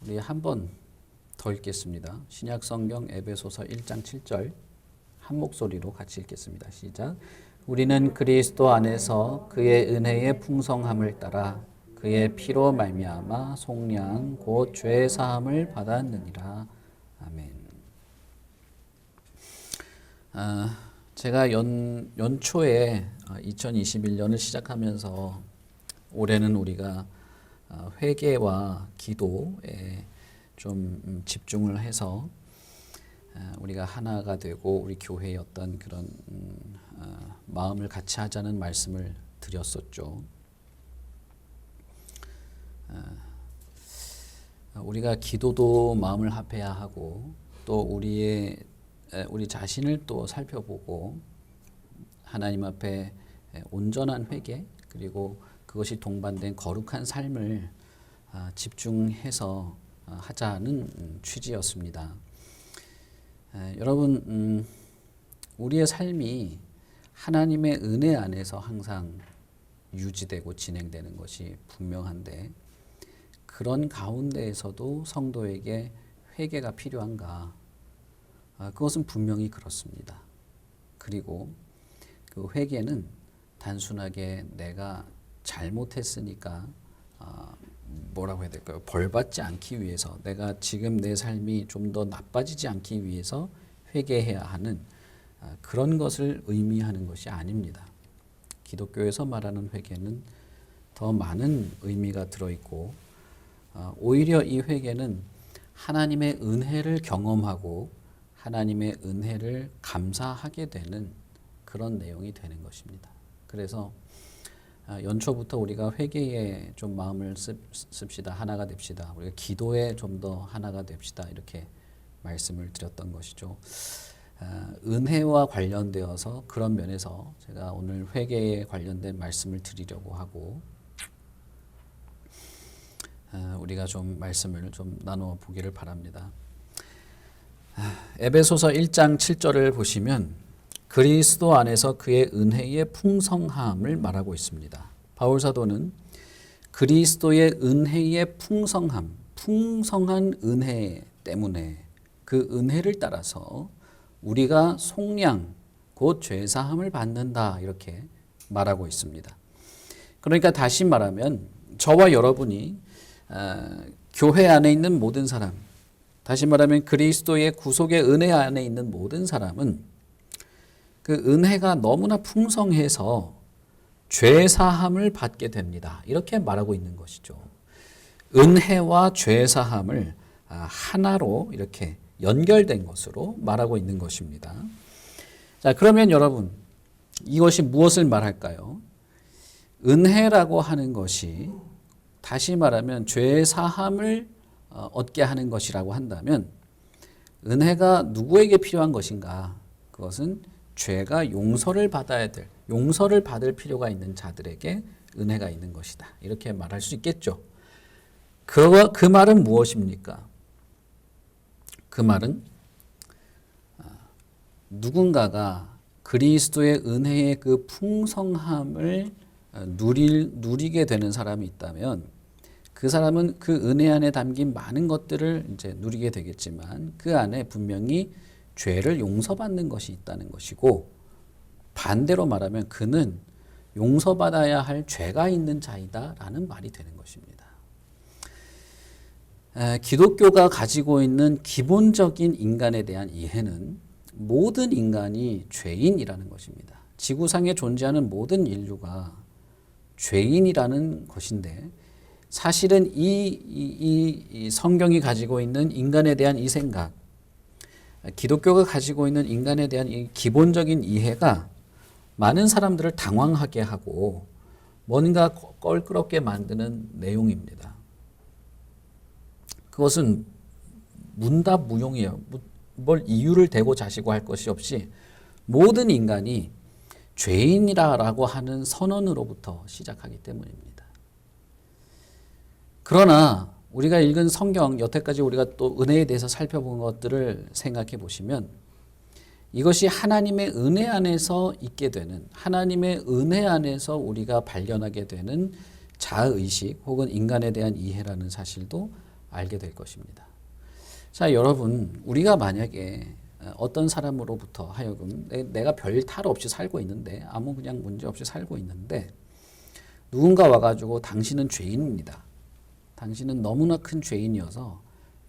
우리 한 번 더 읽겠습니다. 신약성경 에베소서 1장 7절 한 목소리로 같이 읽겠습니다. 시작. 우리는 그리스도 안에서 그의 은혜의 풍성함을 따라 그의 피로 말미암아 속량 곧 죄 사함을 받았느니라. 아멘. 제가 연초에 2021년을 시작하면서 올해는 우리가 회개와 기도에 좀 집중을 해서 우리가 하나가 되고 우리 교회의 어떤 그런 마음을 같이 하자는 말씀을 드렸었죠. 우리가 기도도 마음을 합해야 하고 또 우리 자신을 또 살펴보고 하나님 앞에 온전한 회개 그리고 그것이 동반된 거룩한 삶을 집중해서 하자는 취지였습니다. 여러분, 우리의 삶이 하나님의 은혜 안에서 항상 유지되고 진행되는 것이 분명한데 그런 가운데에서도 성도에게 회개가 필요한가? 그것은 분명히 그렇습니다. 그리고 그 회개는 단순하게 내가 잘못했으니까 뭐라고 해야 될까요? 벌받지 않기 위해서 내가 지금 내 삶이 좀 더 나빠지지 않기 위해서 회개해야 하는 그런 것을 의미하는 것이 아닙니다. 기독교에서 말하는 회개는 더 많은 의미가 들어있고 오히려 이 회개는 하나님의 은혜를 경험하고 하나님의 은혜를 감사하게 되는 그런 내용이 되는 것입니다. 그래서 연초부터 우리가 회개에 좀 마음을 씁시다. 하나가 됩시다. 우리가 기도에 좀 더 하나가 됩시다. 이렇게 말씀을 드렸던 것이죠. 은혜와 관련되어서 그런 면에서 제가 오늘 회개에 관련된 말씀을 드리려고 하고 우리가 좀 말씀을 좀 나누어 보기를 바랍니다. 에베소서 1장 7절을 보시면 그리스도 안에서 그의 은혜의 풍성함을 말하고 있습니다. 바울 사도는 그리스도의 은혜의 풍성한 은혜 때문에 그 은혜를 따라서 우리가 속량 곧 죄사함을 받는다 이렇게 말하고 있습니다. 그러니까 다시 말하면 저와 여러분이 교회 안에 있는 모든 사람, 다시 말하면 그리스도의 구속의 은혜 안에 있는 모든 사람은 그 은혜가 너무나 풍성해서 죄사함을 받게 됩니다. 이렇게 말하고 있는 것이죠. 은혜와 죄사함을 하나로 이렇게 연결된 것으로 말하고 있는 것입니다. 자, 그러면 여러분, 이것이 무엇을 말할까요? 은혜라고 하는 것이 다시 말하면 죄사함을 얻게 하는 것이라고 한다면 은혜가 누구에게 필요한 것인가? 그것은 죄가 용서를 받을 필요가 있는 자들에게 은혜가 있는 것이다. 이렇게 말할 수 있겠죠. 그 말은 무엇입니까? 그 말은 누군가가 그리스도의 은혜의 그 풍성함을 누리게 되는 사람이 있다면 그 사람은 그 은혜 안에 담긴 많은 것들을 이제 누리게 되겠지만 그 안에 분명히 죄를 용서받는 것이 있다는 것이고 반대로 말하면 그는 용서받아야 할 죄가 있는 자이다라는 말이 되는 것입니다. 기독교가 가지고 있는 기본적인 인간에 대한 이해는 모든 인간이 죄인이라는 것입니다. 지구상에 존재하는 모든 인류가 죄인이라는 것인데 사실은 이 성경이 가지고 있는 인간에 대한 이 생각, 기독교가 가지고 있는 인간에 대한 이 기본적인 이해가 많은 사람들을 당황하게 하고 뭔가 껄끄럽게 만드는 내용입니다. 그것은 문답무용이에요. 뭘 이유를 대고 자시고 할 것이 없이 모든 인간이 죄인이라고 하는 선언으로부터 시작하기 때문입니다. 그러나 우리가 읽은 성경, 여태까지 우리가 또 은혜에 대해서 살펴본 것들을 생각해 보시면 이것이 하나님의 은혜 안에서 있게 되는, 하나님의 은혜 안에서 우리가 발견하게 되는 자의식 혹은 인간에 대한 이해라는 사실도 알게 될 것입니다. 자, 여러분, 우리가 만약에 어떤 사람으로부터 하여금 내가 별 탈 없이 살고 있는데 아무 그냥 문제 없이 살고 있는데 누군가 와가지고 당신은 죄인입니다. 당신은 너무나 큰 죄인이어서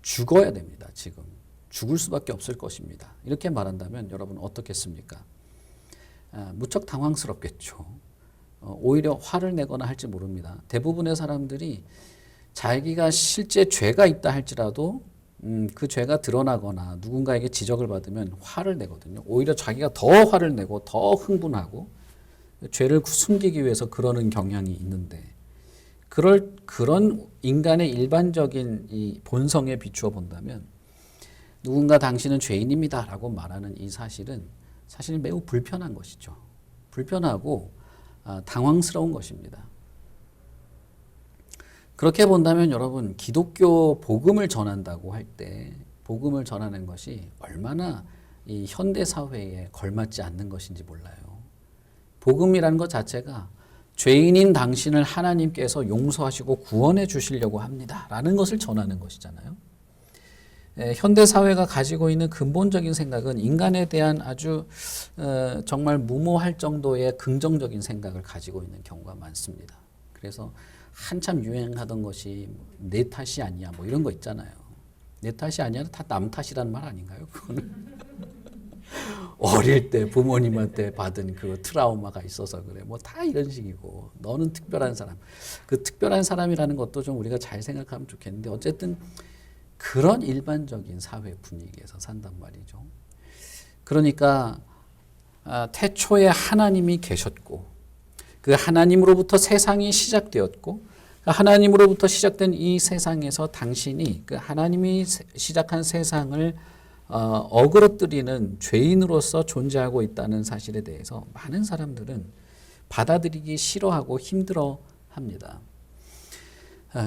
죽어야 됩니다. 지금 죽을 수밖에 없을 것입니다. 이렇게 말한다면 여러분 어떻겠습니까? 무척 당황스럽겠죠. 오히려 화를 내거나 할지 모릅니다. 대부분의 사람들이 자기가 실제 죄가 있다 할지라도 그 죄가 드러나거나 누군가에게 지적을 받으면 화를 내거든요. 오히려 자기가 더 화를 내고 더 흥분하고 죄를 숨기기 위해서 그러는 경향이 있는데 그런 인간의 일반적인 이 본성에 비추어 본다면 누군가 당신은 죄인입니다 라고 말하는 이 사실은 사실 매우 불편한 것이죠. 불편하고 당황스러운 것입니다. 그렇게 본다면 여러분 기독교 복음을 전한다고 할 때 복음을 전하는 것이 얼마나 이 현대 사회에 걸맞지 않는 것인지 몰라요. 복음이라는 것 자체가 죄인인 당신을 하나님께서 용서하시고 구원해 주시려고 합니다 라는 것을 전하는 것이잖아요. 현대 사회가 가지고 있는 근본적인 생각은 인간에 대한 아주 정말 무모할 정도의 긍정적인 생각을 가지고 있는 경우가 많습니다. 그래서 한참 유행하던 것이 내 탓이 아니야 뭐 이런 거 있잖아요. 내 탓이 아니야 다 남 탓이라는 말 아닌가요? 그거는 어릴 때 부모님한테 받은 그 트라우마가 있어서 그래. 뭐 다 이런 식이고 너는 특별한 사람. 그 특별한 사람이라는 것도 좀 우리가 잘 생각하면 좋겠는데 어쨌든 그런 일반적인 사회 분위기에서 산단 말이죠. 그러니까 태초에 하나님이 계셨고 그 하나님으로부터 세상이 시작되었고 하나님으로부터 시작된 이 세상에서 당신이 그 하나님이 시작한 세상을 어그러뜨리는 죄인으로서 존재하고 있다는 사실에 대해서 많은 사람들은 받아들이기 싫어하고 힘들어합니다.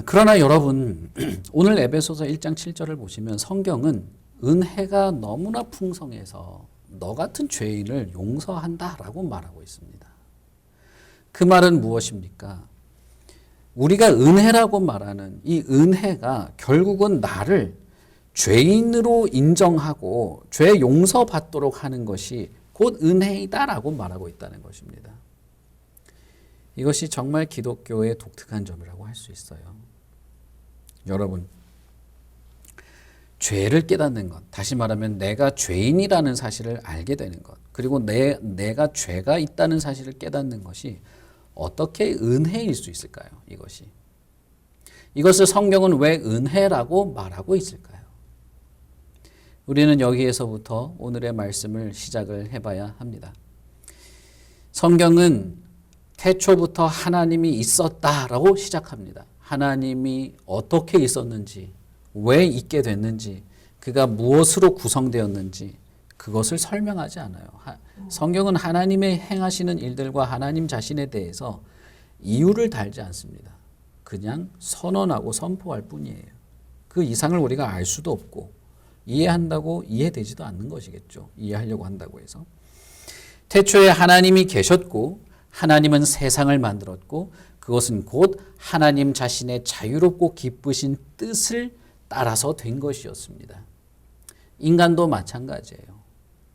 그러나 여러분 오늘 에베소서 1장 7절을 보시면 성경은 은혜가 너무나 풍성해서 너 같은 죄인을 용서한다라고 말하고 있습니다. 그 말은 무엇입니까? 우리가 은혜라고 말하는 이 은혜가 결국은 나를 죄인으로 인정하고 죄 용서받도록 하는 것이 곧 은혜이다라고 말하고 있다는 것입니다. 이것이 정말 기독교의 독특한 점이라고 할 수 있어요. 여러분, 죄를 깨닫는 것, 다시 말하면 내가 죄인이라는 사실을 알게 되는 것, 그리고 내가 죄가 있다는 사실을 깨닫는 것이 어떻게 은혜일 수 있을까요? 이것을 성경은 왜 은혜라고 말하고 있을까요? 우리는 여기에서부터 오늘의 말씀을 시작을 해봐야 합니다. 성경은 태초부터 하나님이 있었다라고 시작합니다. 하나님이 어떻게 있었는지, 왜 있게 됐는지, 그가 무엇으로 구성되었는지 그것을 설명하지 않아요. 성경은 하나님의 행하시는 일들과 하나님 자신에 대해서 이유를 달지 않습니다. 그냥 선언하고 선포할 뿐이에요. 그 이상을 우리가 알 수도 없고 이해한다고 이해되지도 않는 것이겠죠. 이해하려고 한다고 해서. 태초에 하나님이 계셨고 하나님은 세상을 만들었고 그것은 곧 하나님 자신의 자유롭고 기쁘신 뜻을 따라서 된 것이었습니다. 인간도 마찬가지예요.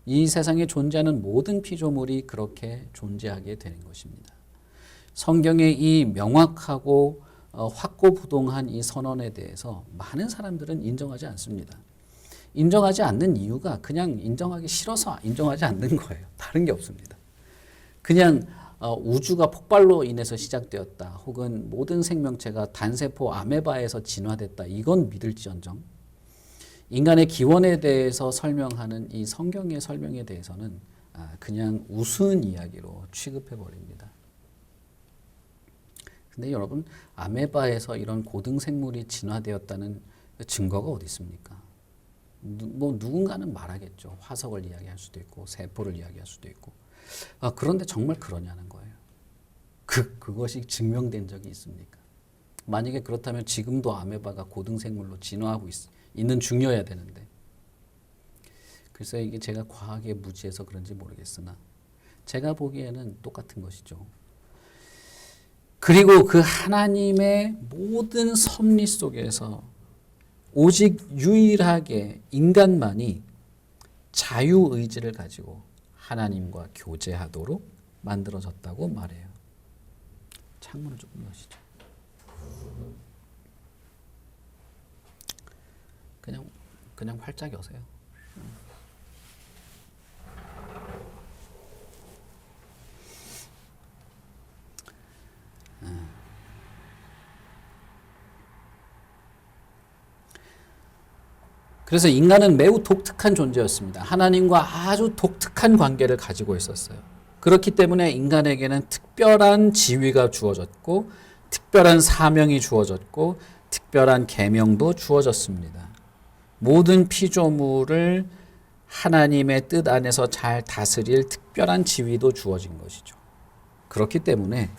이 세상에 존재하는 모든 피조물이 그렇게 존재하게 되는 것입니다. 성경의 이 명확하고 확고부동한 이 선언에 대해서 많은 사람들은 인정하지 않습니다. 인정하지 않는 이유가 그냥 인정하기 싫어서 인정하지 않는 거예요. 다른 게 없습니다. 그냥 우주가 폭발로 인해서 시작되었다. 혹은 모든 생명체가 단세포 아메바에서 진화됐다. 이건 믿을지언정 인간의 기원에 대해서 설명하는 이 성경의 설명에 대해서는 그냥 우스운 이야기로 취급해 버립니다. 근데 여러분 아메바에서 이런 고등생물이 진화되었다는 증거가 어디 있습니까? 뭐 누군가는 말하겠죠. 화석을 이야기할 수도 있고 세포를 이야기할 수도 있고. 그런데 정말 그러냐는 거예요. 그것이 증명된 적이 있습니까? 만약에 그렇다면 지금도 아메바가 고등생물로 진화하고 있는 중이어야 되는데. 그래서 이게 제가 과학에 무지해서 그런지 모르겠으나 제가 보기에는 똑같은 것이죠. 그리고 그 하나님의 모든 섭리 속에서 오직 유일하게 인간만이 자유의지를 가지고 하나님과 교제하도록 만들어졌다고 말해요. 창문을 조금 여시죠. 그냥 활짝 여세요. 그래서 인간은 매우 독특한 존재였습니다. 하나님과 아주 독특한 관계를 가지고 있었어요. 그렇기 때문에 인간에게는 특별한 지위가 주어졌고 특별한 사명이 주어졌고 특별한 계명도 주어졌습니다. 모든 피조물을 하나님의 뜻 안에서 잘 다스릴 특별한 지위도 주어진 것이죠. 그렇기 때문에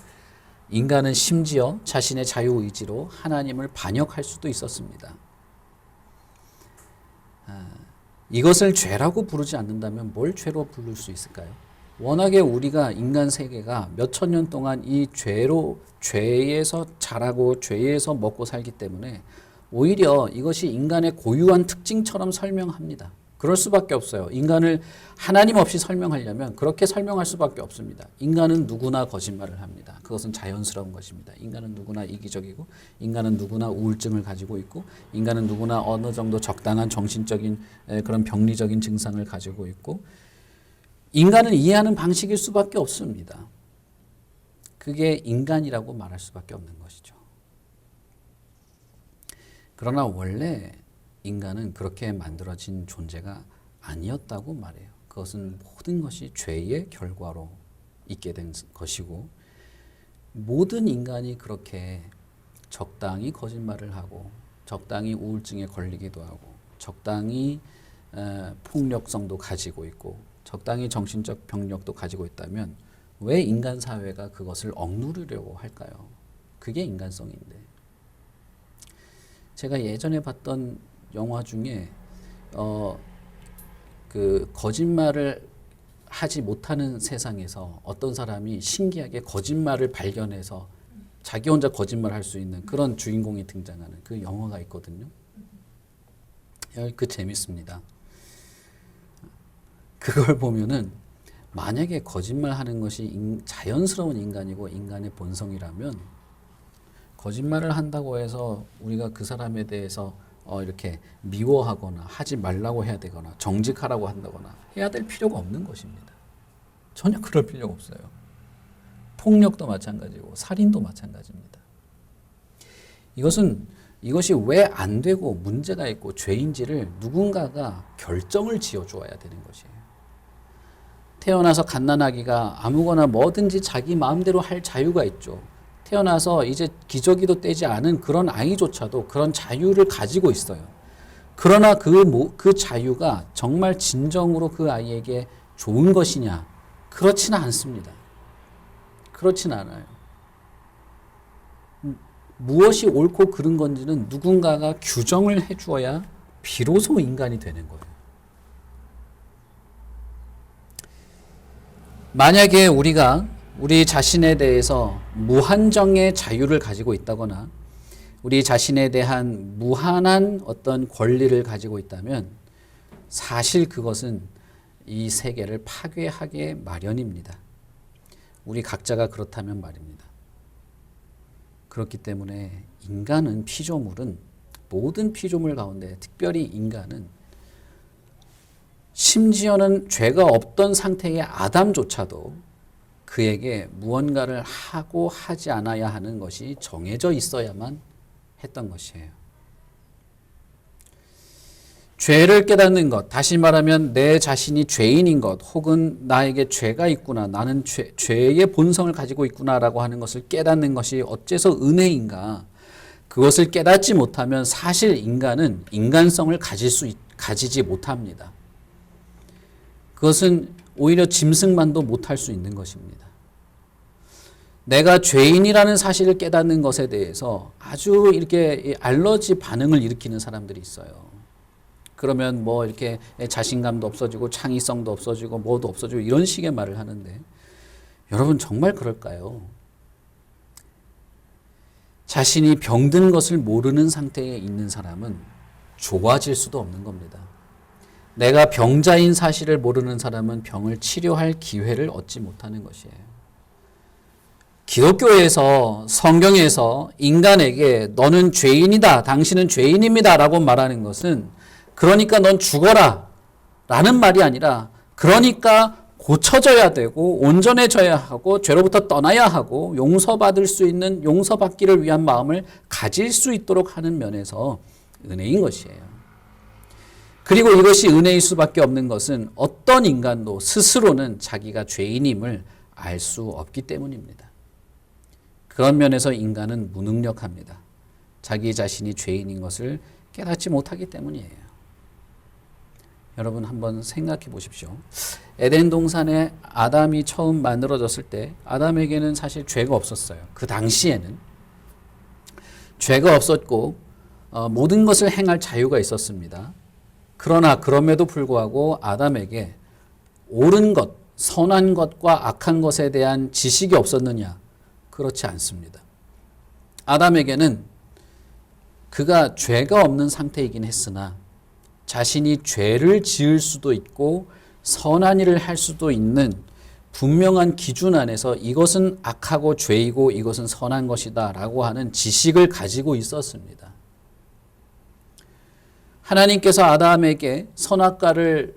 인간은 심지어 자신의 자유의지로 하나님을 반역할 수도 있었습니다. 이것을 죄라고 부르지 않는다면 뭘 죄로 부를 수 있을까요? 워낙에 우리가 인간 세계가 몇천 년 동안 이 죄에서 자라고 죄에서 먹고 살기 때문에 오히려 이것이 인간의 고유한 특징처럼 설명합니다. 그럴 수밖에 없어요. 인간을 하나님 없이 설명하려면 그렇게 설명할 수밖에 없습니다. 인간은 누구나 거짓말을 합니다. 그것은 자연스러운 것입니다. 인간은 누구나 이기적이고 인간은 누구나 우울증을 가지고 있고 인간은 누구나 어느 정도 적당한 정신적인 그런 병리적인 증상을 가지고 있고 인간을 이해하는 방식일 수밖에 없습니다. 그게 인간이라고 말할 수밖에 없는 것이죠. 그러나 원래 인간은 그렇게 만들어진 존재가 아니었다고 말해요. 그것은 모든 것이 죄의 결과로 있게 된 것이고 모든 인간이 그렇게 적당히 거짓말을 하고 적당히 우울증에 걸리기도 하고 적당히 폭력성도 가지고 있고 적당히 정신적 병력도 가지고 있다면 왜 인간 사회가 그것을 억누르려고 할까요? 그게 인간성인데. 제가 예전에 봤던 영화 중에 그 거짓말을 하지 못하는 세상에서 어떤 사람이 신기하게 거짓말을 발견해서 자기 혼자 거짓말할 수 있는 그런 주인공이 등장하는 그 영화가 있거든요. 그 재밌습니다. 그걸 보면은 만약에 거짓말하는 것이 자연스러운 인간이고 인간의 본성이라면 거짓말을 한다고 해서 우리가 그 사람에 대해서 이렇게 미워하거나 하지 말라고 해야 되거나 정직하라고 한다거나 해야 될 필요가 없는 것입니다. 전혀 그럴 필요가 없어요. 폭력도 마찬가지고 살인도 마찬가지입니다. 이것이 왜 안 되고 문제가 있고 죄인지를 누군가가 결정을 지어주어야 되는 것이에요. 태어나서 갓난아기가 아무거나 뭐든지 자기 마음대로 할 자유가 있죠. 태어나서 이제 기저귀도 떼지 않은 그런 아이조차도 그런 자유를 가지고 있어요. 그러나 그 자유가 정말 진정으로 그 아이에게 좋은 것이냐? 그렇지는 않습니다. 그렇지는 않아요. 무엇이 옳고 그른 건지는 누군가가 규정을 해주어야 비로소 인간이 되는 거예요. 만약에 우리 자신에 대해서 무한정의 자유를 가지고 있다거나 우리 자신에 대한 무한한 어떤 권리를 가지고 있다면 사실 그것은 이 세계를 파괴하게 마련입니다. 우리 각자가 그렇다면 말입니다. 그렇기 때문에 인간은 피조물은 모든 피조물 가운데 특별히 인간은 심지어는 죄가 없던 상태의 아담조차도 그에게 무언가를 하고 하지 않아야 하는 것이 정해져 있어야만 했던 것이에요. 죄를 깨닫는 것, 다시 말하면 내 자신이 죄인인 것, 혹은 나에게 죄가 있구나, 나는 죄의 본성을 가지고 있구나라고 하는 것을 깨닫는 것이 어째서 은혜인가? 그것을 깨닫지 못하면 사실 인간은 인간성을 가지지 못합니다. 그것은 오히려 짐승만도 못할 수 있는 것입니다. 내가 죄인이라는 사실을 깨닫는 것에 대해서 아주 이렇게 알러지 반응을 일으키는 사람들이 있어요. 그러면 뭐 이렇게 자신감도 없어지고 창의성도 없어지고 뭐도 없어지고 이런 식의 말을 하는데 여러분 정말 그럴까요? 자신이 병든 것을 모르는 상태에 있는 사람은 좋아질 수도 없는 겁니다. 내가 병자인 사실을 모르는 사람은 병을 치료할 기회를 얻지 못하는 것이에요. 기독교에서 성경에서 인간에게 너는 죄인이다, 당신은 죄인입니다 라고 말하는 것은 그러니까 넌 죽어라 라는 말이 아니라 그러니까 고쳐져야 되고 온전해져야 하고 죄로부터 떠나야 하고 용서받을 수 있는 용서받기를 위한 마음을 가질 수 있도록 하는 면에서 은혜인 것이에요. 그리고 이것이 은혜일 수밖에 없는 것은 어떤 인간도 스스로는 자기가 죄인임을 알 수 없기 때문입니다. 그런 면에서 인간은 무능력합니다. 자기 자신이 죄인인 것을 깨닫지 못하기 때문이에요. 여러분 한번 생각해 보십시오. 에덴 동산에 아담이 처음 만들어졌을 때 아담에게는 사실 죄가 없었어요. 그 당시에는 죄가 없었고 모든 것을 행할 자유가 있었습니다. 그러나 그럼에도 불구하고 아담에게 옳은 것, 선한 것과 악한 것에 대한 지식이 없었느냐? 그렇지 않습니다. 아담에게는 그가 죄가 없는 상태이긴 했으나 자신이 죄를 지을 수도 있고 선한 일을 할 수도 있는 분명한 기준 안에서 이것은 악하고 죄이고 이것은 선한 것이다 라고 하는 지식을 가지고 있었습니다. 하나님께서 아담에게 선악과를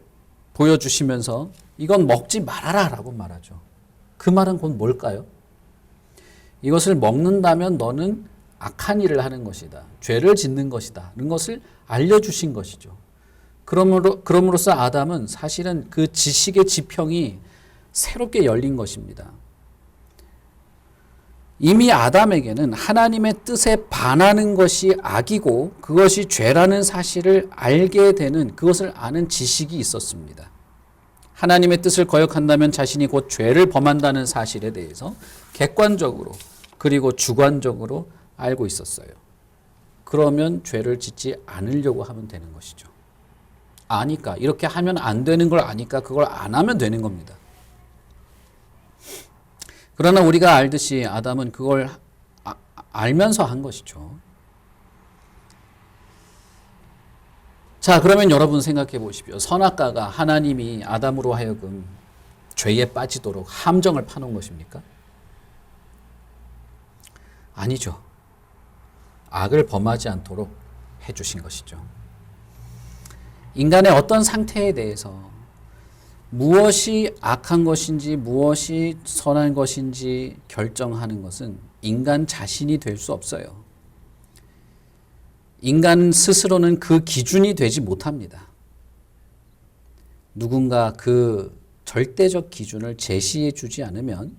보여주시면서 이건 먹지 말아라 라고 말하죠. 그 말은 곧 뭘까요? 이것을 먹는다면 너는 악한 일을 하는 것이다. 죄를 짓는 것이다. 이런 것을 알려주신 것이죠. 그럼으로써 아담은 사실은 그 지식의 지평이 새롭게 열린 것입니다. 이미 아담에게는 하나님의 뜻에 반하는 것이 악이고 그것이 죄라는 사실을 알게 되는 그것을 아는 지식이 있었습니다. 하나님의 뜻을 거역한다면 자신이 곧 죄를 범한다는 사실에 대해서 객관적으로 그리고 주관적으로 알고 있었어요. 그러면 죄를 짓지 않으려고 하면 되는 것이죠. 아니까 이렇게 하면 안 되는 걸 아니까 그걸 안 하면 되는 겁니다. 그러나 우리가 알듯이 아담은 그걸 알면서 한 것이죠. 자, 그러면 여러분 생각해 보십시오. 선악과가 하나님이 아담으로 하여금 죄에 빠지도록 함정을 파놓은 것입니까? 아니죠. 악을 범하지 않도록 해주신 것이죠. 인간의 어떤 상태에 대해서 무엇이 악한 것인지 무엇이 선한 것인지 결정하는 것은 인간 자신이 될 수 없어요. 인간 스스로는 그 기준이 되지 못합니다. 누군가 그 절대적 기준을 제시해 주지 않으면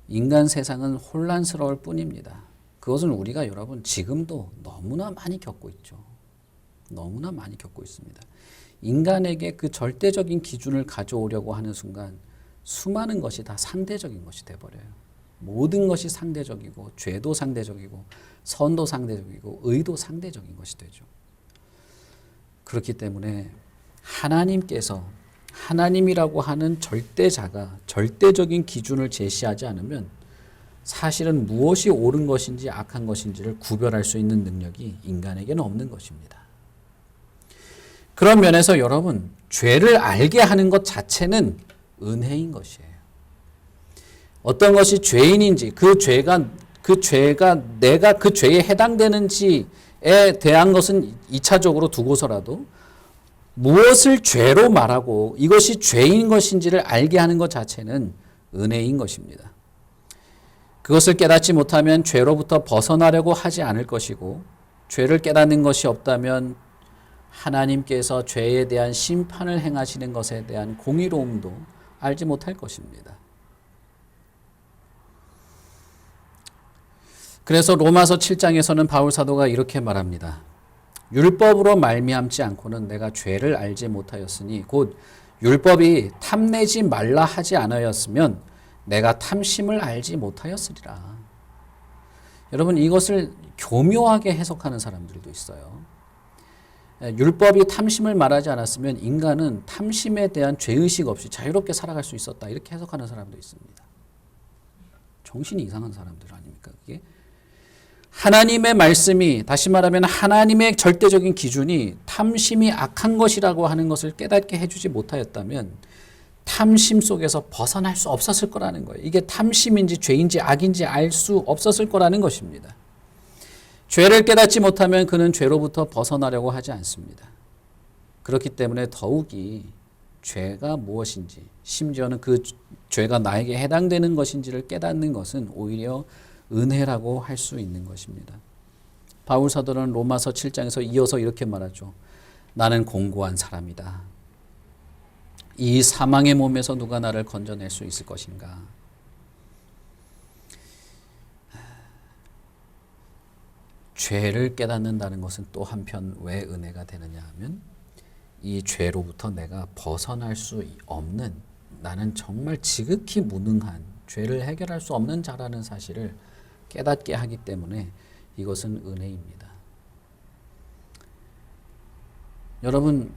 인간 세상은 혼란스러울 뿐입니다. 그것은 우리가 여러분 지금도 너무나 많이 겪고 있죠. 너무나 많이 겪고 있습니다. 인간에게 그 절대적인 기준을 가져오려고 하는 순간 수많은 것이 다 상대적인 것이 돼버려요. 모든 것이 상대적이고 죄도 상대적이고 선도 상대적이고 의도 상대적인 것이 되죠. 그렇기 때문에 하나님께서 하나님이라고 하는 절대자가 절대적인 기준을 제시하지 않으면 사실은 무엇이 옳은 것인지 악한 것인지를 구별할 수 있는 능력이 인간에게는 없는 것입니다. 그런 면에서 여러분, 죄를 알게 하는 것 자체는 은혜인 것이에요. 어떤 것이 죄인인지 그 죄가 내가 그 죄에 해당되는지에 대한 것은 2차적으로 두고서라도 무엇을 죄로 말하고 이것이 죄인 것인지를 알게 하는 것 자체는 은혜인 것입니다. 그것을 깨닫지 못하면 죄로부터 벗어나려고 하지 않을 것이고 죄를 깨닫는 것이 없다면 하나님께서 죄에 대한 심판을 행하시는 것에 대한 공의로움도 알지 못할 것입니다. 그래서 로마서 7장에서는 바울 사도가 이렇게 말합니다. 율법으로 말미암지 않고는 내가 죄를 알지 못하였으니 곧 율법이 탐내지 말라 하지 않았으면 내가 탐심을 알지 못하였으리라. 여러분 이것을 교묘하게 해석하는 사람들도 있어요. 율법이 탐심을 말하지 않았으면 인간은 탐심에 대한 죄의식 없이 자유롭게 살아갈 수 있었다. 이렇게 해석하는 사람도 있습니다. 정신이 이상한 사람들 아닙니까? 그게 하나님의 말씀이, 다시 말하면 하나님의 절대적인 기준이 탐심이 악한 것이라고 하는 것을 깨닫게 해주지 못하였다면 탐심 속에서 벗어날 수 없었을 거라는 거예요. 이게 탐심인지 죄인지 악인지 알 수 없었을 거라는 것입니다. 죄를 깨닫지 못하면 그는 죄로부터 벗어나려고 하지 않습니다. 그렇기 때문에 더욱이 죄가 무엇인지, 심지어는 그 죄가 나에게 해당되는 것인지를 깨닫는 것은 오히려 은혜라고 할 수 있는 것입니다. 바울 사도는 로마서 7장에서 이어서 이렇게 말하죠. 나는 공고한 사람이다. 이 사망의 몸에서 누가 나를 건져낼 수 있을 것인가? 죄를 깨닫는다는 것은 또 한편 왜 은혜가 되느냐 하면 이 죄로부터 내가 벗어날 수 없는, 나는 정말 지극히 무능한, 죄를 해결할 수 없는 자라는 사실을 깨닫게 하기 때문에 이것은 은혜입니다. 여러분,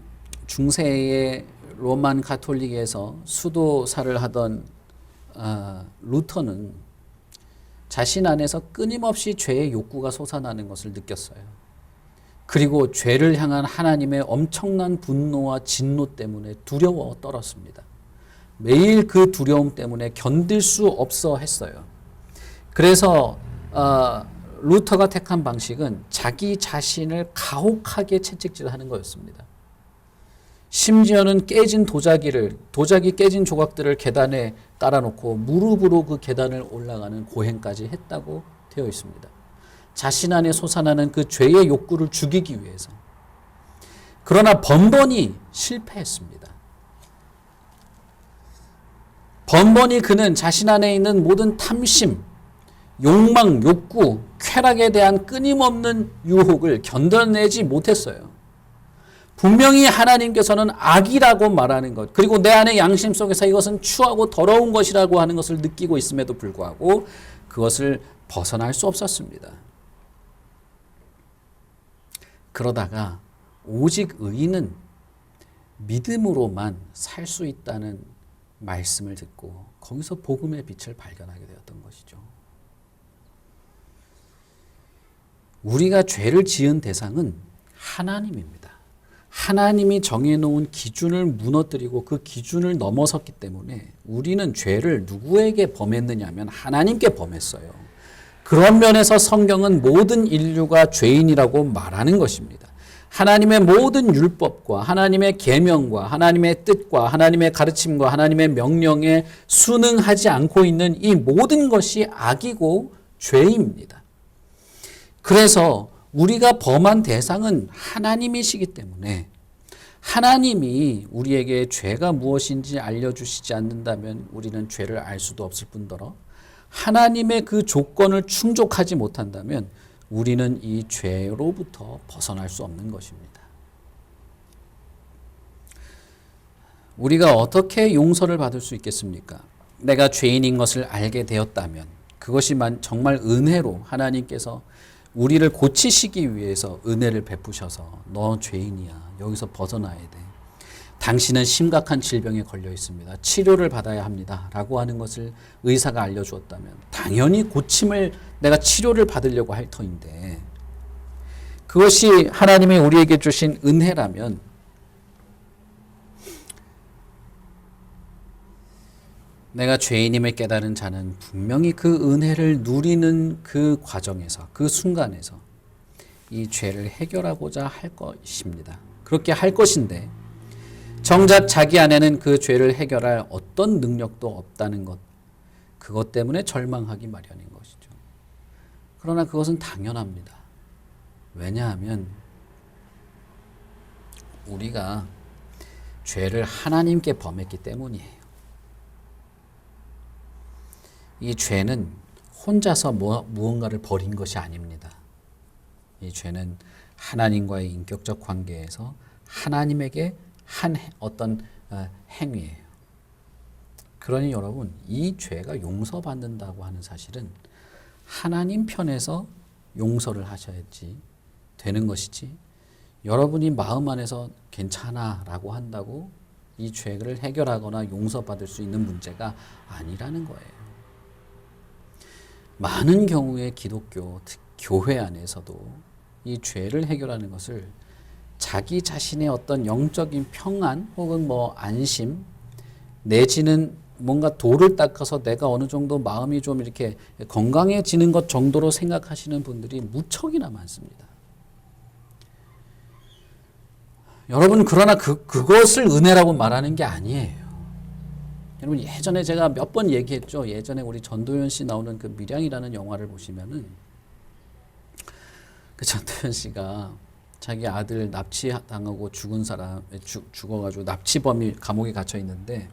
중세의 로만 가톨릭에서 수도사를 하던 루터는 자신 안에서 끊임없이 죄의 욕구가 솟아나는 것을 느꼈어요. 그리고 죄를 향한 하나님의 엄청난 분노와 진노 때문에 두려워 떨었습니다. 매일 그 두려움 때문에 견딜 수 없어 했어요. 그래서 루터가 택한 방식은 자기 자신을 가혹하게 채찍질하는 거였습니다. 심지어는 깨진 도자기 깨진 조각들을 계단에 깔아놓고 무릎으로 그 계단을 올라가는 고행까지 했다고 되어 있습니다. 자신 안에 솟아나는 그 죄의 욕구를 죽이기 위해서. 그러나 번번이 실패했습니다. 번번이 그는 자신 안에 있는 모든 탐심, 욕망, 욕구, 쾌락에 대한 끊임없는 유혹을 견뎌내지 못했어요. 분명히 하나님께서는 악이라고 말하는 것, 그리고 내 안의 양심 속에서 이것은 추하고 더러운 것이라고 하는 것을 느끼고 있음에도 불구하고 그것을 벗어날 수 없었습니다. 그러다가 오직 의인은 믿음으로만 살 수 있다는 말씀을 듣고 거기서 복음의 빛을 발견하게 되었던 것이죠. 우리가 죄를 지은 대상은 하나님입니다. 하나님이 정해놓은 기준을 무너뜨리고 그 기준을 넘어섰기 때문에 우리는 죄를 누구에게 범했느냐 하면 하나님께 범했어요. 그런 면에서 성경은 모든 인류가 죄인이라고 말하는 것입니다. 하나님의 모든 율법과 하나님의 계명과 하나님의 뜻과 하나님의 가르침과 하나님의 명령에 순응하지 않고 있는 이 모든 것이 악이고 죄입니다. 그래서 우리가 범한 대상은 하나님이시기 때문에 하나님이 우리에게 죄가 무엇인지 알려주시지 않는다면 우리는 죄를 알 수도 없을 뿐더러 하나님의 그 조건을 충족하지 못한다면 우리는 이 죄로부터 벗어날 수 없는 것입니다. 우리가 어떻게 용서를 받을 수 있겠습니까? 내가 죄인인 것을 알게 되었다면 그것이 정말 은혜로 하나님께서 우리를 고치시기 위해서 은혜를 베푸셔서 너 죄인이야. 여기서 벗어나야 돼. 당신은 심각한 질병에 걸려 있습니다. 치료를 받아야 합니다. 라고 하는 것을 의사가 알려주었다면 당연히 내가 치료를 받으려고 할 터인데 그것이 하나님이 우리에게 주신 은혜라면 내가 죄인임을 깨달은 자는 분명히 그 은혜를 누리는 그 과정에서, 그 순간에서 이 죄를 해결하고자 할 것입니다. 그렇게 할 것인데 정작 자기 안에는 그 죄를 해결할 어떤 능력도 없다는 것, 그것 때문에 절망하기 마련인 것이죠. 그러나 그것은 당연합니다. 왜냐하면 우리가 죄를 하나님께 범했기 때문이에요. 이 죄는 혼자서 무언가를 버린 것이 아닙니다. 이 죄는 하나님과의 인격적 관계에서 하나님에게 한 어떤 행위예요. 그러니 여러분, 이 죄가 용서받는다고 하는 사실은 하나님 편에서 용서를 하셔야지 되는 것이지 여러분이 마음 안에서 괜찮아 라고 한다고 이 죄를 해결하거나 용서받을 수 있는 문제가 아니라는 거예요. 많은 경우에 기독교, 교회 안에서도 이 죄를 해결하는 것을 자기 자신의 어떤 영적인 평안 혹은 뭐 안심 내지는 뭔가 돌을 닦아서 내가 어느 정도 마음이 좀 이렇게 건강해지는 것 정도로 생각하시는 분들이 무척이나 많습니다. 여러분, 그러나 그것을 은혜라고 말하는 게 아니에요. 여러분, 예전에 제가 몇 번 얘기했죠. 예전에 우리 전도연 씨 나오는 그 밀양이라는 영화를 보시면은 그 전도연 씨가 자기 아들 납치당하고 죽은 사람 죽어가지고 납치범이 감옥에 갇혀 있는데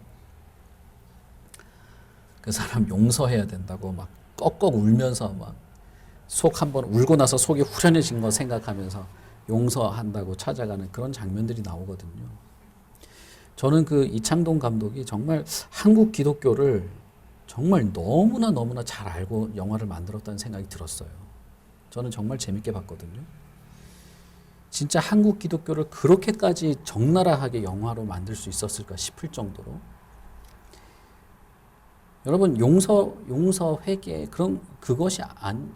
그 사람 용서해야 된다고 막 꺽꺽 울면서 막 속 한번 울고 나서 속이 후련해진 거 생각하면서 용서한다고 찾아가는 그런 장면들이 나오거든요. 저는 그 이창동 감독이 정말 한국 기독교를 정말 너무나 잘 알고 영화를 만들었다는 생각이 들었어요. 저는 정말 재밌게 봤거든요. 진짜 한국 기독교를 그렇게까지 적나라하게 영화로 만들 수 있었을까 싶을 정도로 여러분 용서 회개 그것이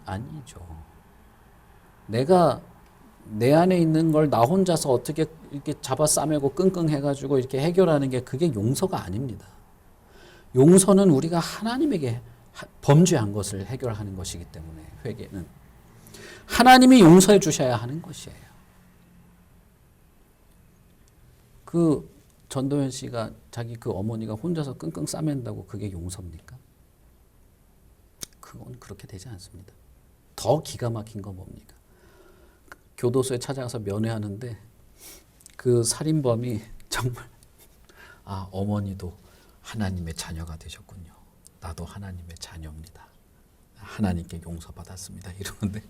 아니죠. 내가 내 안에 있는 걸 나 혼자서 어떻게 이렇게 잡아 싸매고 끙끙 해가지고 이렇게 해결하는 게 그게 용서가 아닙니다. 용서는 우리가 하나님에게 범죄한 것을 해결하는 것이기 때문에 회개는 하나님이 용서해 주셔야 하는 것이에요. 그 전도연 씨가 자기 그 어머니가 혼자서 끙끙 싸맨다고 그게 용서입니까? 그건 그렇게 되지 않습니다. 더 기가 막힌 건 뭡니까? 교도소에 찾아가서 면회하는데 그 살인범이 정말 어머니도 하나님의 자녀가 되셨군요. 나도 하나님의 자녀입니다. 하나님께 용서받았습니다. 이러는데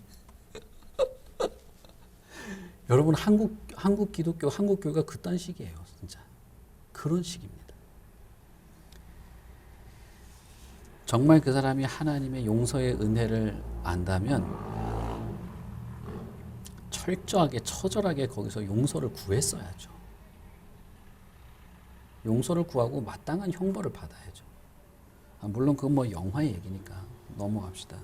여러분 한국 기독교 한국 교회가 그딴 식이에요. 진짜 그런 식입니다. 정말 그 사람이 하나님의 용서의 은혜를 안다면 철저하게 처절하게 거기서 용서를 구했어야죠. 용서를 구하고 마땅한 형벌을 받아야죠. 물론 그건 뭐 영화의 얘기니까 넘어갑시다.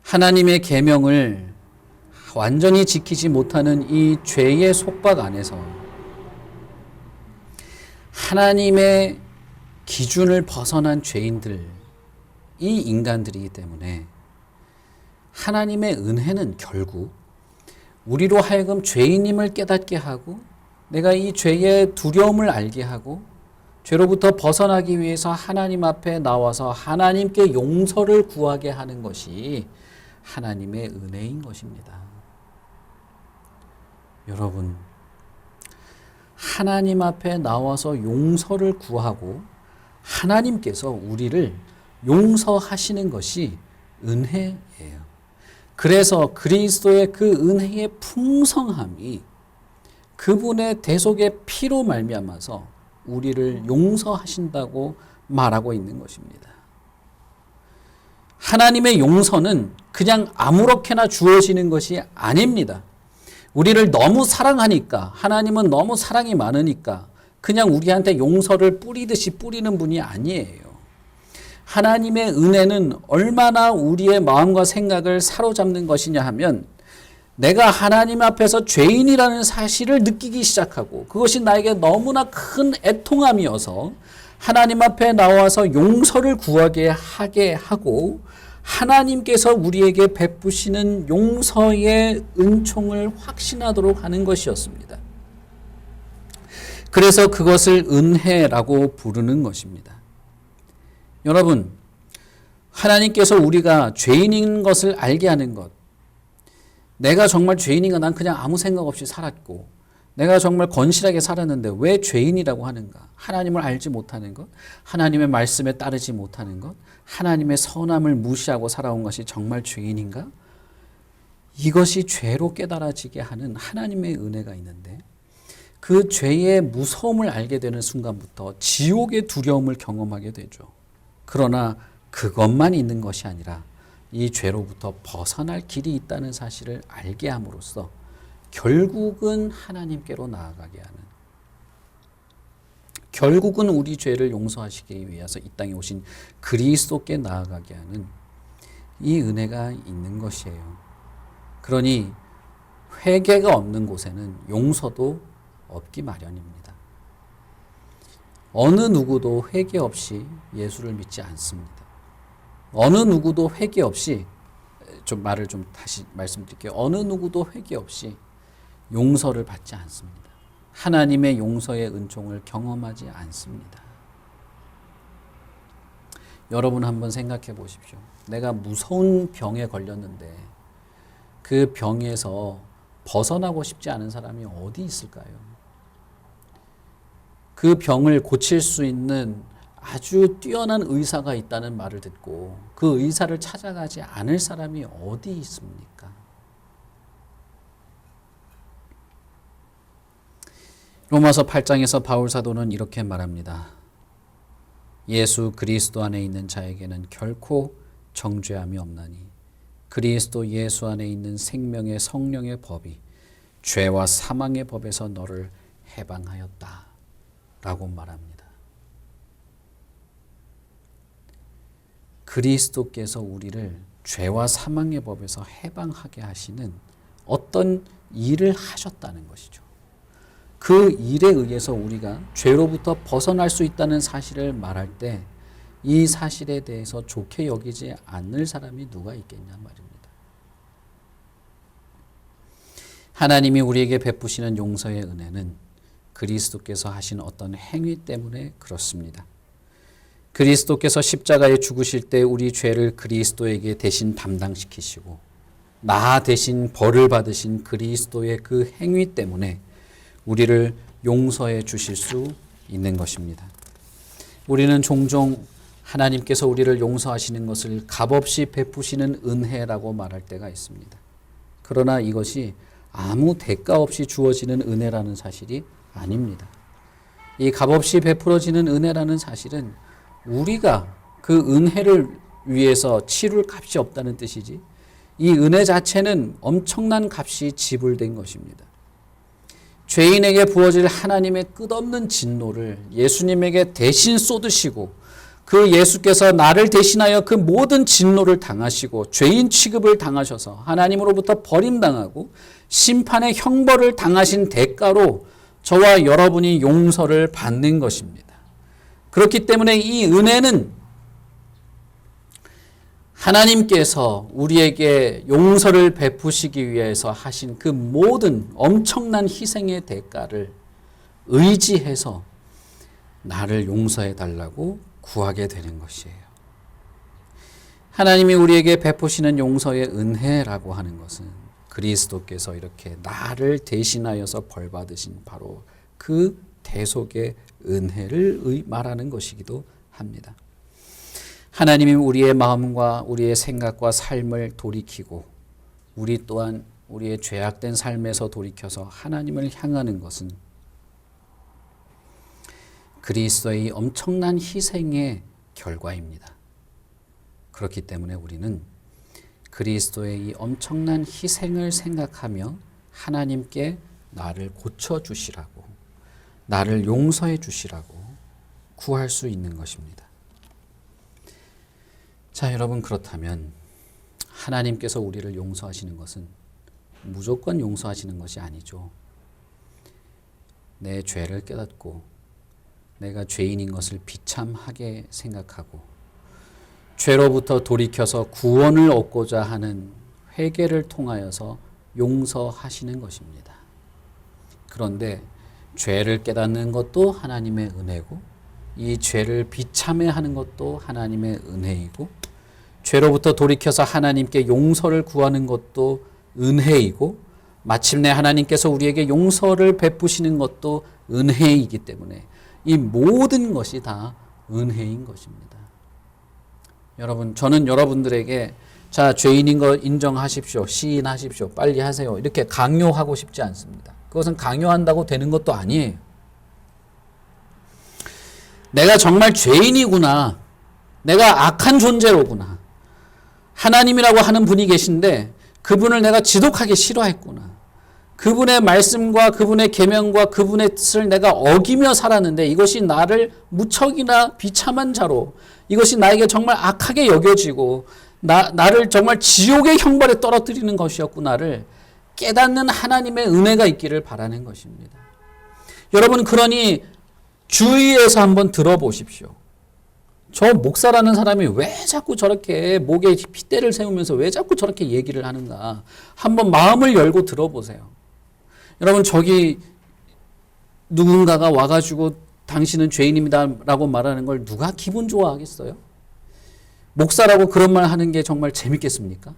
하나님의 계명을 완전히 지키지 못하는 이 죄의 속박 안에서 하나님의 기준을 벗어난 죄인들, 이 인간들이기 때문에 하나님의 은혜는 결국 우리로 하여금 죄인임을 깨닫게 하고 내가 이 죄의 두려움을 알게 하고 죄로부터 벗어나기 위해서 하나님 앞에 나와서 하나님께 용서를 구하게 하는 것이 하나님의 은혜인 것입니다. 여러분, 하나님 앞에 나와서 용서를 구하고 하나님께서 우리를 용서하시는 것이 은혜예요. 그래서 그리스도의 그 은혜의 풍성함이 그분의 대속의 피로 말미암아서 우리를 용서하신다고 말하고 있는 것입니다. 하나님의 용서는 그냥 아무렇게나 주어지는 것이 아닙니다. 우리를 너무 사랑하니까, 하나님은 너무 사랑이 많으니까 그냥 우리한테 용서를 뿌리듯이 뿌리는 분이 아니에요. 하나님의 은혜는 얼마나 우리의 마음과 생각을 사로잡는 것이냐 하면 내가 하나님 앞에서 죄인이라는 사실을 느끼기 시작하고 그것이 나에게 너무나 큰 애통함이어서 하나님 앞에 나와서 용서를 구하게 하게 하고 하나님께서 우리에게 베푸시는 용서의 은총을 확신하도록 하는 것이었습니다. 그래서 그것을 은혜라고 부르는 것입니다. 여러분, 하나님께서 우리가 죄인인 것을 알게 하는 것, 내가 정말 죄인인가? 난 그냥 아무 생각 없이 살았고 내가 정말 건실하게 살았는데 왜 죄인이라고 하는가? 하나님을 알지 못하는 것, 하나님의 말씀에 따르지 못하는 것, 하나님의 선함을 무시하고 살아온 것이 정말 죄인인가? 이것이 죄로 깨달아지게 하는 하나님의 은혜가 있는데 그 죄의 무서움을 알게 되는 순간부터 지옥의 두려움을 경험하게 되죠. 그러나 그것만 있는 것이 아니라 이 죄로부터 벗어날 길이 있다는 사실을 알게 함으로써 결국은 하나님께로 나아가게 하는 결국은 우리 죄를 용서하시기 위해서 이 땅에 오신 그리스도께 나아가게 하는 이 은혜가 있는 것이에요. 그러니 회개가 없는 곳에는 용서도 없기 마련입니다. 어느 누구도 회개 없이 예수를 믿지 않습니다. 어느 누구도 회개 없이, 말을 좀 다시 말씀드릴게요. 어느 누구도 회개 없이 용서를 받지 않습니다. 하나님의 용서의 은총을 경험하지 않습니다. 여러분 한번 생각해 보십시오. 내가 무서운 병에 걸렸는데 그 병에서 벗어나고 싶지 않은 사람이 어디 있을까요? 그 병을 고칠 수 있는 아주 뛰어난 의사가 있다는 말을 듣고 그 의사를 찾아가지 않을 사람이 어디 있습니까? 로마서 8장에서 바울 사도는 이렇게 말합니다. 예수 그리스도 안에 있는 자에게는 결코 정죄함이 없나니 그리스도 예수 안에 있는 생명의 성령의 법이 죄와 사망의 법에서 너를 해방하였다 라고 말합니다. 그리스도께서 우리를 죄와 사망의 법에서 해방하게 하시는 어떤 일을 하셨다는 것이죠. 그 일에 의해서 우리가 죄로부터 벗어날 수 있다는 사실을 말할 때 이 사실에 대해서 좋게 여기지 않을 사람이 누가 있겠냐 말입니다. 하나님이 우리에게 베푸시는 용서의 은혜는 그리스도께서 하신 어떤 행위 때문에 그렇습니다. 그리스도께서 십자가에 죽으실 때 우리 죄를 그리스도에게 대신 담당시키시고 나 대신 벌을 받으신 그리스도의 그 행위 때문에 우리를 용서해 주실 수 있는 것입니다. 우리는 종종 하나님께서 우리를 용서하시는 것을 값없이 베푸시는 은혜라고 말할 때가 있습니다. 그러나 이것이 아무 대가 없이 주어지는 은혜라는 사실이 아닙니다. 이 값없이 베풀어지는 은혜라는 사실은 우리가 그 은혜를 위해서 치룰 값이 없다는 뜻이지 이 은혜 자체는 엄청난 값이 지불된 것입니다. 죄인에게 부어질 하나님의 끝없는 진노를 예수님에게 대신 쏟으시고 그 예수께서 나를 대신하여 그 모든 진노를 당하시고 죄인 취급을 당하셔서 하나님으로부터 버림당하고 심판의 형벌을 당하신 대가로 저와 여러분이 용서를 받는 것입니다. 그렇기 때문에 이 은혜는 하나님께서 우리에게 용서를 베푸시기 위해서 하신 그 모든 엄청난 희생의 대가를 의지해서 나를 용서해 달라고 구하게 되는 것이에요. 하나님이 우리에게 베푸시는 용서의 은혜라고 하는 것은 그리스도께서 이렇게 나를 대신하여서 벌 받으신 바로 그 대속의 은혜를 말하는 것이기도 합니다. 하나님이 우리의 마음과 우리의 생각과 삶을 돌이키고 우리 또한 우리의 죄악된 삶에서 돌이켜서 하나님을 향하는 것은 그리스도의 엄청난 희생의 결과입니다. 그렇기 때문에 우리는 그리스도의 이 엄청난 희생을 생각하며 하나님께 나를 고쳐주시라고, 나를 용서해 주시라고 구할 수 있는 것입니다. 자, 여러분, 그렇다면 하나님께서 우리를 용서하시는 것은 무조건 용서하시는 것이 아니죠. 내 죄를 깨닫고 내가 죄인인 것을 비참하게 생각하고 죄로부터 돌이켜서 구원을 얻고자 하는 회개를 통하여서 용서하시는 것입니다. 그런데 죄를 깨닫는 것도 하나님의 은혜고 이 죄를 비참해하는 것도 하나님의 은혜이고 죄로부터 돌이켜서 하나님께 용서를 구하는 것도 은혜이고 마침내 하나님께서 우리에게 용서를 베푸시는 것도 은혜이기 때문에 이 모든 것이 다 은혜인 것입니다. 여러분, 저는 여러분들에게 자, 죄인인 거 인정하십시오. 시인하십시오. 빨리 하세요. 이렇게 강요하고 싶지 않습니다. 그것은 강요한다고 되는 것도 아니에요. 내가 정말 죄인이구나. 내가 악한 존재로구나. 하나님이라고 하는 분이 계신데 그분을 내가 지독하게 싫어했구나. 그분의 말씀과 그분의 계명과 그분의 뜻을 내가 어기며 살았는데 이것이 나를 무척이나 비참한 자로, 이것이 나에게 정말 악하게 여겨지고 나를 정말 지옥의 형벌에 떨어뜨리는 것이었구나를 깨닫는 하나님의 은혜가 있기를 바라는 것입니다. 여러분, 그러니 주위에서 한번 들어보십시오. 저 목사라는 사람이 왜 자꾸 저렇게 목에 핏대를 세우면서 왜 자꾸 저렇게 얘기를 하는가. 한번 마음을 열고 들어보세요. 여러분, 저기 누군가가 와가지고 당신은 죄인입니다라고 말하는 걸 누가 기분 좋아하겠어요? 목사라고 그런 말 하는 게 정말 재밌겠습니까?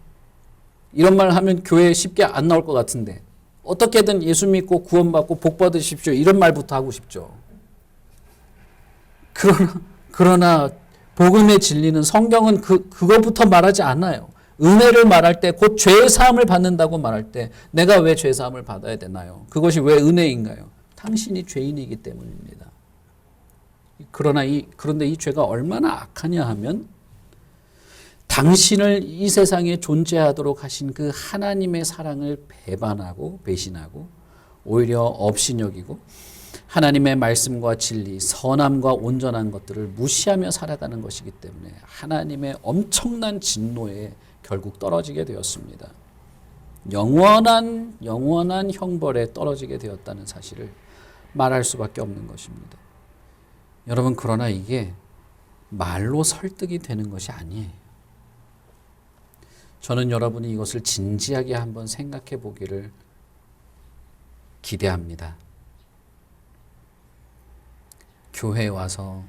이런 말 하면 교회에 쉽게 안 나올 것 같은데 어떻게든 예수 믿고 구원받고 복 받으십시오. 이런 말부터 하고 싶죠. 그러나 복음의 진리는 성경은 그것부터 말하지 않아요. 은혜를 말할 때 곧 죄의 사함을 받는다고 말할 때 내가 왜 죄 사함을 받아야 되나요? 그것이 왜 은혜인가요? 당신이 죄인이기 때문입니다. 그런데 이 죄가 얼마나 악하냐 하면 당신을 이 세상에 존재하도록 하신 그 하나님의 사랑을 배반하고 배신하고 오히려 없이 여기고 하나님의 말씀과 진리, 선함과 온전한 것들을 무시하며 살아가는 것이기 때문에 하나님의 엄청난 진노에 결국 떨어지게 되었습니다. 영원한 형벌에 떨어지게 되었다는 사실을 말할 수밖에 없는 것입니다. 여러분, 그러나 이게 말로 설득이 되는 것이 아니에요. 저는 여러분이 이것을 진지하게 한번 생각해 보기를 기대합니다. 교회에 와서,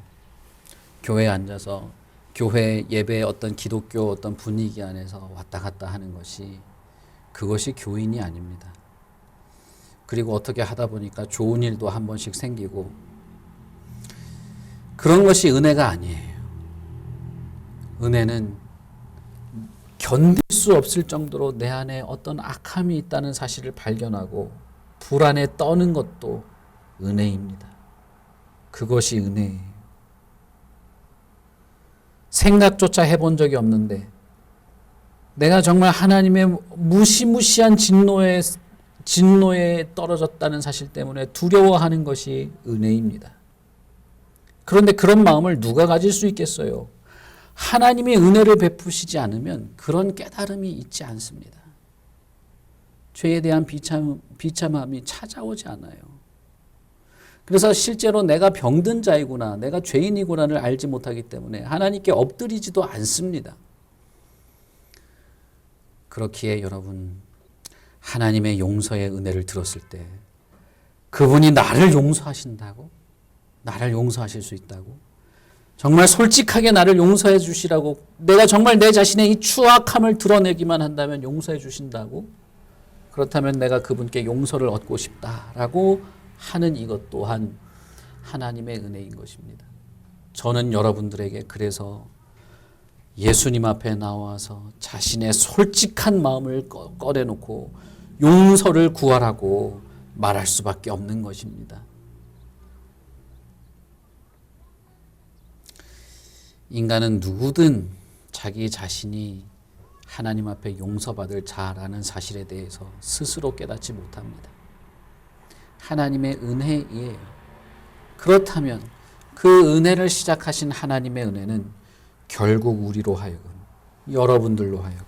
교회에 앉아서 교회 예배의 어떤 기독교 어떤 분위기 안에서 왔다 갔다 하는 것이, 그것이 교인이 아닙니다. 그리고 어떻게 하다 보니까 좋은 일도 한 번씩 생기고 그런 것이 은혜가 아니에요. 은혜는 견딜 수 없을 정도로 내 안에 어떤 악함이 있다는 사실을 발견하고 불안에 떠는 것도 은혜입니다. 그것이 은혜예요. 생각조차 해본 적이 없는데 내가 정말 하나님의 무시무시한 진노에 떨어졌다는 사실 때문에 두려워하는 것이 은혜입니다. 그런데 그런 마음을 누가 가질 수 있겠어요? 하나님의 은혜를 베푸시지 않으면 그런 깨달음이 있지 않습니다. 죄에 대한 비참함이 찾아오지 않아요. 그래서 실제로 내가 병든 자이구나, 내가 죄인이구나를 알지 못하기 때문에 하나님께 엎드리지도 않습니다. 그렇기에 여러분, 하나님의 용서의 은혜를 들었을 때 그분이 나를 용서하신다고? 나를 용서하실 수 있다고? 정말 솔직하게 나를 용서해 주시라고, 내가 정말 내 자신의 이 추악함을 드러내기만 한다면 용서해 주신다고? 그렇다면 내가 그분께 용서를 얻고 싶다라고 하는 이것 또한 하나님의 은혜인 것입니다. 저는 여러분들에게 그래서 예수님 앞에 나와서 자신의 솔직한 마음을 꺼내놓고 용서를 구하라고 말할 수밖에 없는 것입니다. 인간은 누구든 자기 자신이 하나님 앞에 용서받을 자라는 사실에 대해서 스스로 깨닫지 못합니다. 하나님의 은혜이에요. 그렇다면 그 은혜를 시작하신 하나님의 은혜는 결국 우리로 하여금, 여러분들로 하여금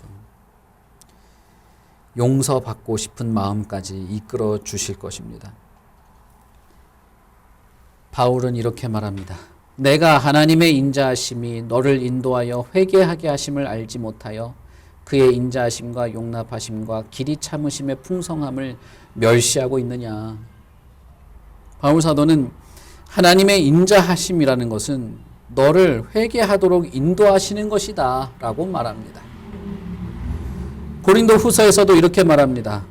용서받고 싶은 마음까지 이끌어 주실 것입니다. 바울은 이렇게 말합니다. 내가 하나님의 인자하심이 너를 인도하여 회개하게 하심을 알지 못하여 그의 인자하심과 용납하심과 길이 참으심의 풍성함을 멸시하고 있느냐. 바울 사도는 하나님의 인자하심이라는 것은 너를 회개하도록 인도하시는 것이다 라고 말합니다. 고린도 후서에서도 이렇게 말합니다.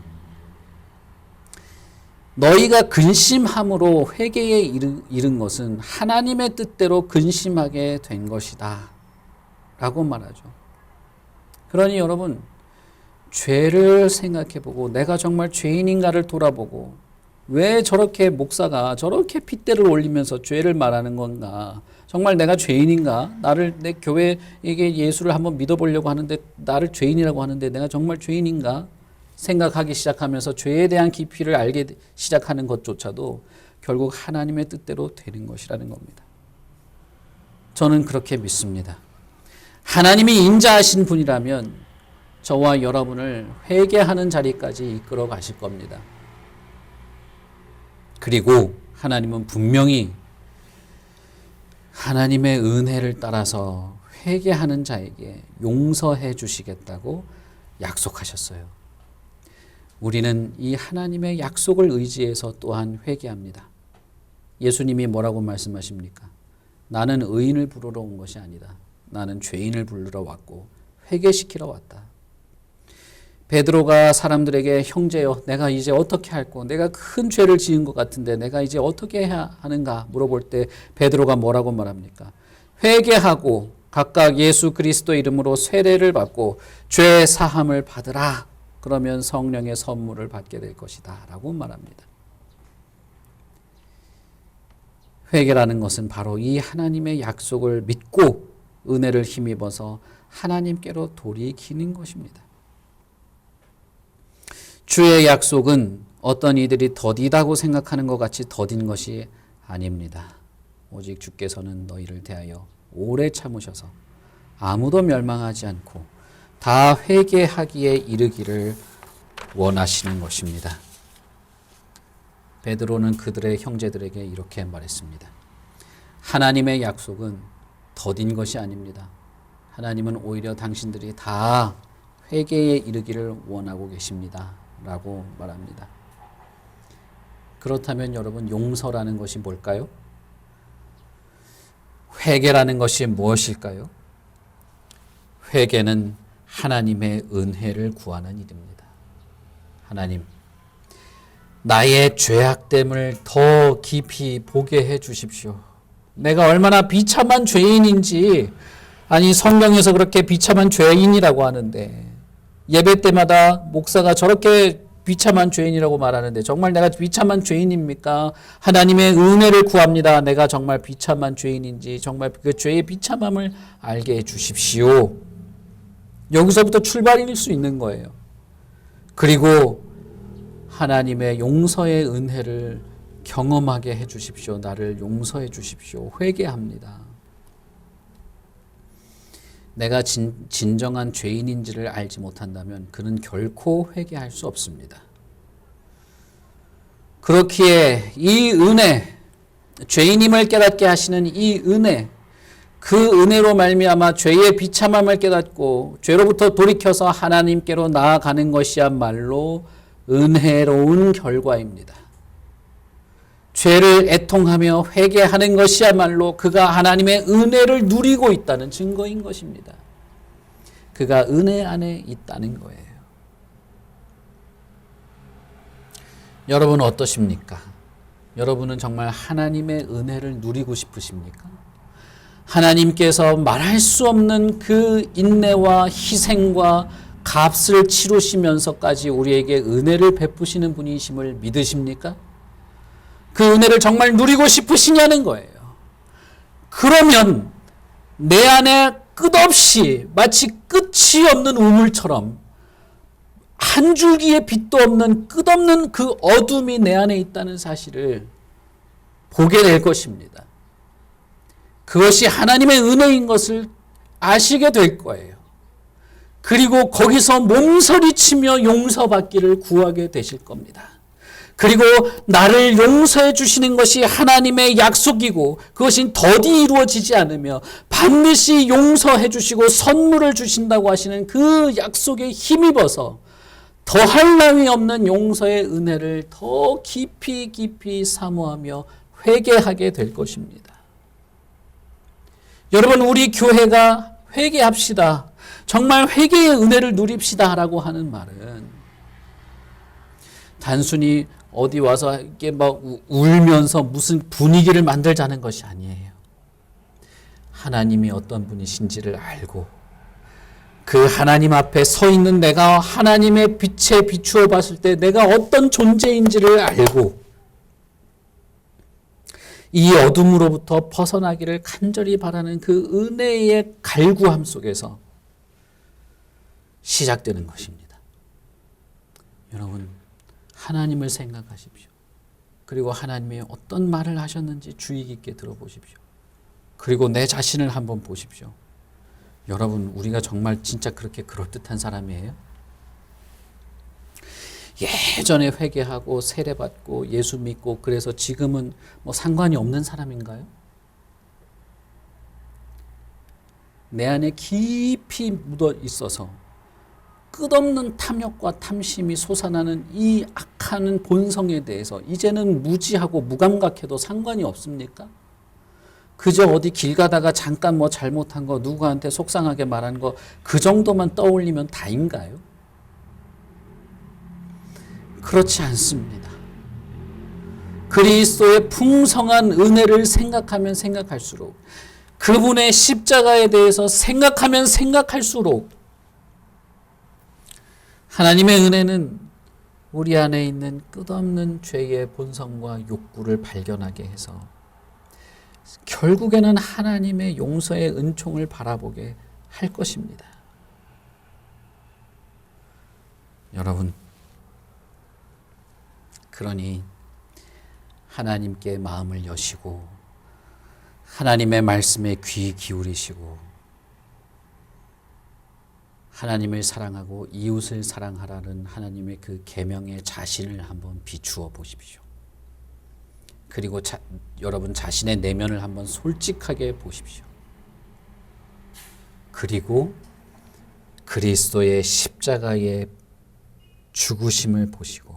너희가 근심함으로 회개에 이른 것은 하나님의 뜻대로 근심하게 된 것이다 라고 말하죠. 그러니 여러분, 죄를 생각해보고 내가 정말 죄인인가를 돌아보고 왜 저렇게 목사가 저렇게 핏대를 올리면서 죄를 말하는 건가? 정말 내가 죄인인가? 내 교회에게 예수를 한번 믿어보려고 하는데 나를 죄인이라고 하는데 내가 정말 죄인인가? 생각하기 시작하면서 죄에 대한 깊이를 알게 시작하는 것조차도 결국 하나님의 뜻대로 되는 것이라는 겁니다. 저는 그렇게 믿습니다. 하나님이 인자하신 분이라면 저와 여러분을 회개하는 자리까지 이끌어 가실 겁니다. 그리고 하나님은 분명히 하나님의 은혜를 따라서 회개하는 자에게 용서해 주시겠다고 약속하셨어요. 우리는 이 하나님의 약속을 의지해서 또한 회개합니다. 예수님이 뭐라고 말씀하십니까? 나는 의인을 부르러 온 것이 아니다. 나는 죄인을 부르러 왔고 회개시키러 왔다. 베드로가 사람들에게 형제여 내가 이제 어떻게 할꼬? 내가 큰 죄를 지은 것 같은데 내가 이제 어떻게 해야 하는가 물어볼 때 베드로가 뭐라고 말합니까? 회개하고 각각 예수 그리스도 이름으로 세례를 받고 죄 사함을 받으라. 그러면 성령의 선물을 받게 될 것이다 라고 말합니다. 회개라는 것은 바로 이 하나님의 약속을 믿고 은혜를 힘입어서 하나님께로 돌이키는 것입니다. 주의 약속은 어떤 이들이 더디다고 생각하는 것 같이 더딘 것이 아닙니다. 오직 주께서는 너희를 대하여 오래 참으셔서 아무도 멸망하지 않고 다 회개하기에 이르기를 원하시는 것입니다. 베드로는 그들의 형제들에게 이렇게 말했습니다. 하나님의 약속은 더딘 것이 아닙니다. 하나님은 오히려 당신들이 다 회개에 이르기를 원하고 계십니다. 라고 말합니다. 그렇다면 여러분 용서라는 것이 뭘까요? 회개라는 것이 무엇일까요? 회개는 하나님의 은혜를 구하는 일입니다. 하나님, 나의 죄악됨을 더 깊이 보게 해 주십시오. 내가 얼마나 비참한 죄인인지, 아니 성경에서 그렇게 비참한 죄인이라고 하는데 예배 때마다 목사가 저렇게 비참한 죄인이라고 말하는데 정말 내가 비참한 죄인입니까? 하나님의 은혜를 구합니다. 내가 정말 비참한 죄인인지 정말 그 죄의 비참함을 알게 해 주십시오. 여기서부터 출발일 수 있는 거예요. 그리고 하나님의 용서의 은혜를 경험하게 해 주십시오. 나를 용서해 주십시오. 회개합니다. 내가 진정한 죄인인지를 알지 못한다면 그는 결코 회개할 수 없습니다. 그렇기에 이 은혜, 죄인임을 깨닫게 하시는 이 은혜, 그 은혜로 말미암아 죄의 비참함을 깨닫고 죄로부터 돌이켜서 하나님께로 나아가는 것이야말로 은혜로운 결과입니다. 죄를 애통하며 회개하는 것이야말로 그가 하나님의 은혜를 누리고 있다는 증거인 것입니다. 그가 은혜 안에 있다는 거예요. 여러분 어떠십니까? 여러분은 정말 하나님의 은혜를 누리고 싶으십니까? 하나님께서 말할 수 없는 그 인내와 희생과 값을 치르시면서까지 우리에게 은혜를 베푸시는 분이심을 믿으십니까? 그 은혜를 정말 누리고 싶으시냐는 거예요. 그러면 내 안에 끝없이 마치 끝이 없는 우물처럼 한 줄기의 빛도 없는 끝없는 그 어둠이 내 안에 있다는 사실을 보게 될 것입니다. 그것이 하나님의 은혜인 것을 아시게 될 거예요. 그리고 거기서 몸서리치며 용서받기를 구하게 되실 겁니다. 그리고 나를 용서해 주시는 것이 하나님의 약속이고 그것이 더디 이루어지지 않으며 반드시 용서해 주시고 선물을 주신다고 하시는 그 약속에 힘입어서 더할 나위 없는 용서의 은혜를 더 깊이 깊이 사모하며 회개하게 될 것입니다. 여러분 우리 교회가 회개합시다. 정말 회개의 은혜를 누립시다 라고 하는 말은 단순히 어디 와서 이렇게 막 울면서 무슨 분위기를 만들자는 것이 아니에요. 하나님이 어떤 분이신지를 알고 그 하나님 앞에 서 있는 내가 하나님의 빛에 비추어 봤을 때 내가 어떤 존재인지를 알고 이 어둠으로부터 벗어나기를 간절히 바라는 그 은혜의 갈구함 속에서 시작되는 것입니다. 여러분, 하나님을 생각하십시오. 그리고 하나님이 어떤 말을 하셨는지 주의 깊게 들어보십시오. 그리고 내 자신을 한번 보십시오. 여러분, 우리가 정말 진짜 그렇게 그럴듯한 사람이에요? 예전에 회개하고 세례받고 예수 믿고 그래서 지금은 뭐 상관이 없는 사람인가요? 내 안에 깊이 묻어 있어서 끝없는 탐욕과 탐심이 솟아나는 이 악한 본성에 대해서 이제는 무지하고 무감각해도 상관이 없습니까? 그저 어디 길 가다가 잠깐 뭐 잘못한 거, 누구한테 속상하게 말한 거, 그 정도만 떠올리면 다인가요? 그렇지 않습니다. 그리스도의 풍성한 은혜를 생각하면 생각할수록, 그분의 십자가에 대해서 생각하면 생각할수록 하나님의 은혜는 우리 안에 있는 끝없는 죄의 본성과 욕구를 발견하게 해서 결국에는 하나님의 용서의 은총을 바라보게 할 것입니다. 여러분, 그러니 하나님께 마음을 여시고 하나님의 말씀에 귀 기울이시고 하나님을 사랑하고 이웃을 사랑하라는 하나님의 그 계명의 자신을 한번 비추어 보십시오. 그리고 여러분 자신의 내면을 한번 솔직하게 보십시오. 그리고 그리스도의 십자가의 죽으심을 보시고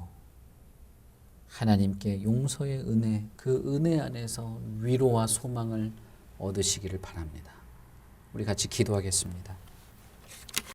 하나님께 용서의 은혜, 그 은혜 안에서 위로와 소망을 얻으시기를 바랍니다. 우리 같이 기도하겠습니다.